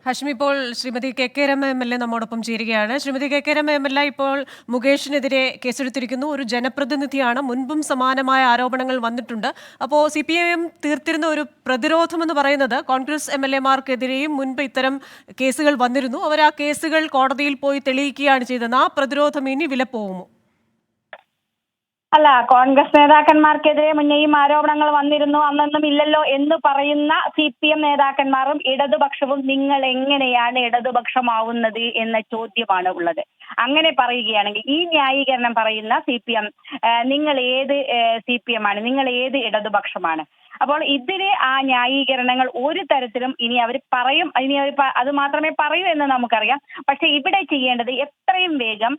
ഹഷ്മി, ഇപ്പോൾ Shrimati K K Rama M L A നമ്മോടൊപ്പം ചേരുകയാണ്. Shrimati K K Rama M L A ഇപ്പോൾ മുകേഷിനെതിരെ കേസെടുത്തിരിക്കുന്നു. ഒരു ജനപ്രതിനിധിയാണ്, മുൻപും സമാനമായ ആരോപണങ്ങൾ വന്നിട്ടുണ്ട്. അപ്പോൾ CPIM തീർത്തിരുന്ന ഒരു പ്രതിരോധം എന്ന് പറയുന്നത് കോൺഗ്രസ് MLA മാർക്കെതിരെയും മുൻപ് ഇത്തരം കേസുകൾ വന്നിരുന്നു. അവർ ആ കേസുകൾ കോടതിയിൽ പോയി തെളിയിക്കുകയാണ് ചെയ്തത്. ആ പ്രതിരോധം ഇനി വിലപ്പോകുമോ? അല്ല, കോൺഗ്രസ് നേതാക്കന്മാർക്കെതിരെ മുന്നേയും ആരോപണങ്ങൾ വന്നിരുന്നു, അന്നൊന്നും ഇല്ലല്ലോ എന്ന് പറയുന്ന CPM നേതാക്കന്മാരും ഇടതുപക്ഷവും നിങ്ങൾ എങ്ങനെയാണ് ഇടതുപക്ഷമാവുന്നത് എന്ന ചോദ്യമാണ് ഉള്ളത്. അങ്ങനെ പറയുകയാണെങ്കിൽ ഈ ന്യായീകരണം പറയുന്ന CPM, നിങ്ങൾ ഏത് CPM ആണ്, നിങ്ങൾ ഏത് ഇടതുപക്ഷമാണ്? അപ്പോൾ ഇതിന് ആ ന്യായീകരണങ്ങൾ ഒരു തരത്തിലും ഇനി അവർ പറയും, ഇനി അവർ അത് മാത്രമേ പറയൂ എന്ന് നമുക്കറിയാം. പക്ഷെ ഇവിടെ ചെയ്യേണ്ടത് എത്രയും വേഗം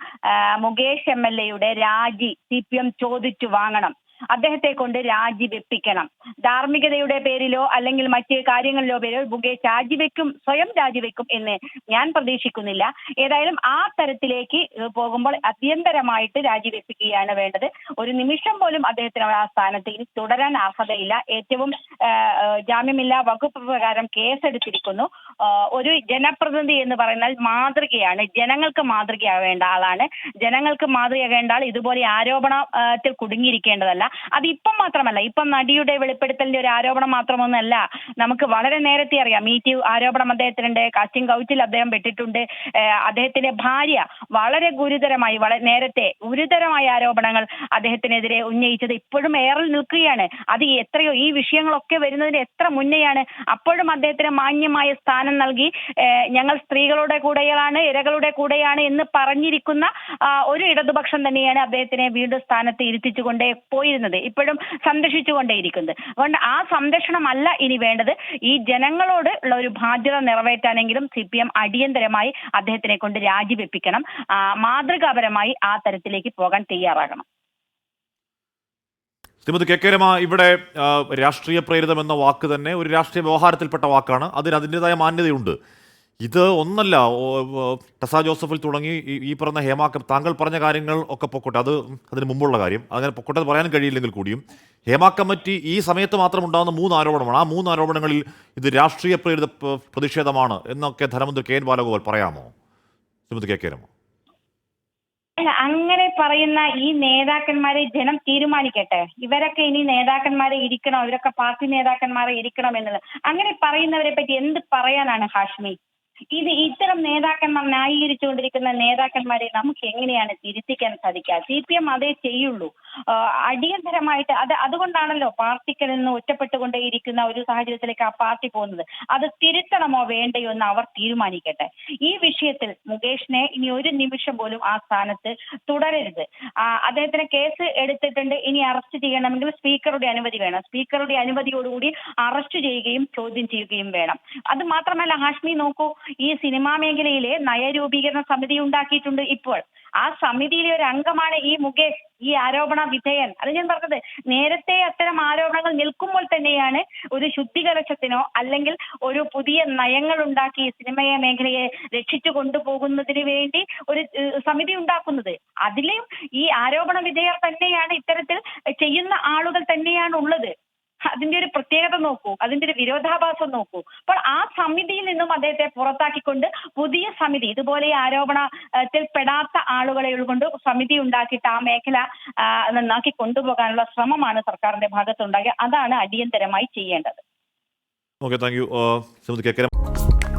മുകേഷ് MLA-യുടെ രാജി CPM ചോദിച്ചു വാങ്ങണം. അദ്ദേഹത്തെ കൊണ്ട് രാജിവെപ്പിക്കണം. ധാർമ്മികതയുടെ പേരിലോ അല്ലെങ്കിൽ മറ്റ് കാര്യങ്ങളിലോ പേരിലോ മുകേഷ് സ്വയം രാജിവെക്കും എന്ന് ഞാൻ പ്രതീക്ഷിക്കുന്നില്ല. ഏതായാലും ആ തരത്തിലേക്ക് പോകുമ്പോൾ അത്യന്തരമായിട്ട് രാജിവെപ്പിക്കുകയാണ് വേണ്ടത്. ഒരു നിമിഷം പോലും അദ്ദേഹത്തിന് ആ സ്ഥാനത്ത് ഇനി തുടരാൻ അർഹതയില്ല. ഏറ്റവും ജാമ്യമില്ലാ വകുപ്പ് പ്രകാരം കേസെടുത്തിരിക്കുന്നു. ഒരു ജനപ്രതിനിധി എന്ന് പറയുന്നത് മാതൃകയാണ്, ജനങ്ങൾക്ക് മാതൃകയാവേണ്ട ആളാണ്. ജനങ്ങൾക്ക് മാതൃകയാകേണ്ട ആൾ ഇതുപോലെ ആരോപണത്തിൽ കുടുങ്ങിയിരിക്കേണ്ടതല്ല. അത് ഇപ്പം മാത്രമല്ല, ഇപ്പം നടിയുടെ വെളിപ്പെടുത്തലിന്റെ ഒരു ആരോപണം മാത്രമൊന്നല്ല. നമുക്ക് വളരെ നേരത്തെ അറിയാം, മീറ്റ് ആരോപണം അദ്ദേഹത്തിനുണ്ട്, കാസ്റ്റിംഗ് കൗച്ചിൽ അദ്ദേഹം പെട്ടിട്ടുണ്ട്. അദ്ദേഹത്തിന്റെ ഭാര്യ വളരെ ഗുരുതരമായി, നേരത്തെ ഗുരുതരമായ ആരോപണങ്ങൾ അദ്ദേഹത്തിനെതിരെ ഉന്നയിച്ചത് ഇപ്പോഴും ഏറിൽ നിൽക്കുകയാണ്. അത് എത്രയോ, ഈ വിഷയങ്ങളൊക്കെ വരുന്നതിന് എത്ര മുന്നെയാണ്. അപ്പോഴും അദ്ദേഹത്തിന് മാന്യമായ സ്ഥാനം നൽകി ഞങ്ങൾ സ്ത്രീകളുടെ കൂടെയാണ്, ഇരകളുടെ കൂടെയാണ് എന്ന് പറഞ്ഞിരിക്കുന്ന ഒരു ഇടതുപക്ഷം തന്നെയാണ് അദ്ദേഹത്തിനെ വീണ്ടും സ്ഥാനത്ത് ഇരുത്തിച്ചുകൊണ്ടേ പോയിരുന്നത്, ഇപ്പോഴും സംരക്ഷിച്ചുകൊണ്ടേയിരിക്കുന്നത്. അതുകൊണ്ട് ആ സംരക്ഷണമല്ല ഇനി വേണ്ടത്. ഈ ജനങ്ങളോട് ഉള്ള ഒരു ബാധ്യത നിറവേറ്റാനെങ്കിലും CPM അടിയന്തരമായി അദ്ദേഹത്തിനെ കൊണ്ട് രാജിവെപ്പിക്കണം. മാതൃകാപരമായി ആ തരത്തിലേക്ക് പോകാൻ തയ്യാറാകണം. ശ്രീമതി കെ കെ രമ, ഇവിടെ രാഷ്ട്രീയ പ്രേരിതം എന്ന വാക്ക് തന്നെ ഒരു രാഷ്ട്രീയ വ്യവഹാരത്തിൽപ്പെട്ട വാക്കാണ്. അതിന് അതിൻ്റെതായ മാന്യതയുണ്ട്. ഇത് ഒന്നല്ല, ടെസ ജോസഫിൽ തുടങ്ങി ഈ പറഞ്ഞ താങ്കൾ പറഞ്ഞ കാര്യങ്ങൾ ഒക്കെ പൊക്കോട്ടെ, അതിന് മുമ്പുള്ള കാര്യം അങ്ങനെ പൊക്കോട്ടെ പറയാനും കഴിയില്ലെങ്കിൽ കൂടിയും ഹേമ കമ്മിറ്റി ഈ സമയത്ത് മാത്രം ഉണ്ടാകുന്ന 3 ആരോപണമാണ്. ആ 3 ആരോപണങ്ങളിൽ ഇത് രാഷ്ട്രീയ പ്രേരിത പ്രതിഷേധമാണ് എന്നൊക്കെ ധനമന്ത്രി KN ബാലഗോപാൽ പറയാമോ? ശ്രീമതി കെ കെ രമ, അങ്ങനെ പറയുന്ന ഈ നേതാക്കന്മാരെ ജനം തീരുമാനിക്കട്ടെ. ഇവരൊക്കെ ഇനി നേതാക്കന്മാരെ ഇരിക്കണം, ഇവരൊക്കെ പാർട്ടി നേതാക്കന്മാരെ ഇരിക്കണം എന്നുള്ളത്. അങ്ങനെ പറയുന്നവരെ പറ്റി എന്ത് പറയാനാണ് ഹാഷ്മി? ഇത്തരം നേതാക്കന്മാർ, ന്യായീകരിച്ചുകൊണ്ടിരിക്കുന്ന നേതാക്കന്മാരെ നമുക്ക് എങ്ങനെയാണ് തിരുത്തിക്കാൻ സാധിക്കുക? CPM അതേ ചെയ്യുള്ളൂ. അടിയന്തരമായിട്ട് അതുകൊണ്ടാണല്ലോ പാർട്ടിക്ക് നിന്ന് ഒറ്റപ്പെട്ടുകൊണ്ടേയിരിക്കുന്ന ഒരു സാഹചര്യത്തിലേക്ക് ആ പാർട്ടി പോകുന്നത്. അത് തിരുത്തണമോ വേണ്ടയോ എന്ന് അവർ തീരുമാനിക്കട്ടെ. ഈ വിഷയത്തിൽ മുകേഷിനെ ഇനി ഒരു നിമിഷം പോലും ആ സ്ഥാനത്ത് തുടരരുത്. അദ്ദേഹത്തിന് കേസ് എടുത്തിട്ടുണ്ട്, ഇനി അറസ്റ്റ് ചെയ്യണമെങ്കിൽ സ്പീക്കറുടെ അനുമതി വേണം. സ്പീക്കറുടെ അനുമതിയോടുകൂടി അറസ്റ്റ് ചെയ്യുകയും ചോദ്യം ചെയ്യുകയും വേണം. അത് മാത്രമല്ല ഹാഷ്മി, നോക്കൂ, ഈ സിനിമാ മേഖലയിലെ നയരൂപീകരണ സമിതി ഉണ്ടാക്കിയിട്ടുണ്ട്. ഇപ്പോൾ ആ സമിതിയിലെ ഒരു അംഗമാണ് ഈ മുകേഷ്, ഈ ആരോപണ വിധേയൻ. അത് ഞാൻ പറഞ്ഞത്, നേരത്തെ അത്തരം ആരോപണങ്ങൾ നിൽക്കുമ്പോൾ തന്നെയാണ് ഒരു ശുദ്ധികലശത്തിനോ അല്ലെങ്കിൽ ഒരു പുതിയ നയങ്ങൾ ഉണ്ടാക്കി സിനിമ മേഖലയെ രക്ഷിച്ചു കൊണ്ടുപോകുന്നതിന് വേണ്ടി ഒരു സമിതി ഉണ്ടാക്കുന്നത്. അതിലും ഈ ആരോപണ വിധേയർ തന്നെയാണ്, ഇത്തരത്തിൽ ചെയ്യുന്ന ആളുകൾ തന്നെയാണ് ഉള്ളത്. അതിന്റെ ഒരു പ്രത്യേകത നോക്കൂ, അതിന്റെ ഒരു വിരോധാഭാസം നോക്കൂ. അപ്പോൾ ആ സമിതിയിൽ നിന്നും അദ്ദേഹത്തെ പുറത്താക്കിക്കൊണ്ട് പുതിയ സമിതി, ഇതുപോലെ ആരോപണത്തിൽ പെടാത്ത ആളുകളെ കൊണ്ട് സമിതി ഉണ്ടാക്കിയിട്ട് ആ മേഖല നന്നാക്കി കൊണ്ടുപോകാനുള്ള ശ്രമമാണ് സർക്കാരിന്റെ ഭാഗത്തുണ്ടാകുക. അതാണ് അടിയന്തരമായി ചെയ്യേണ്ടത്. Okay, thank you Shrimati K K Rama.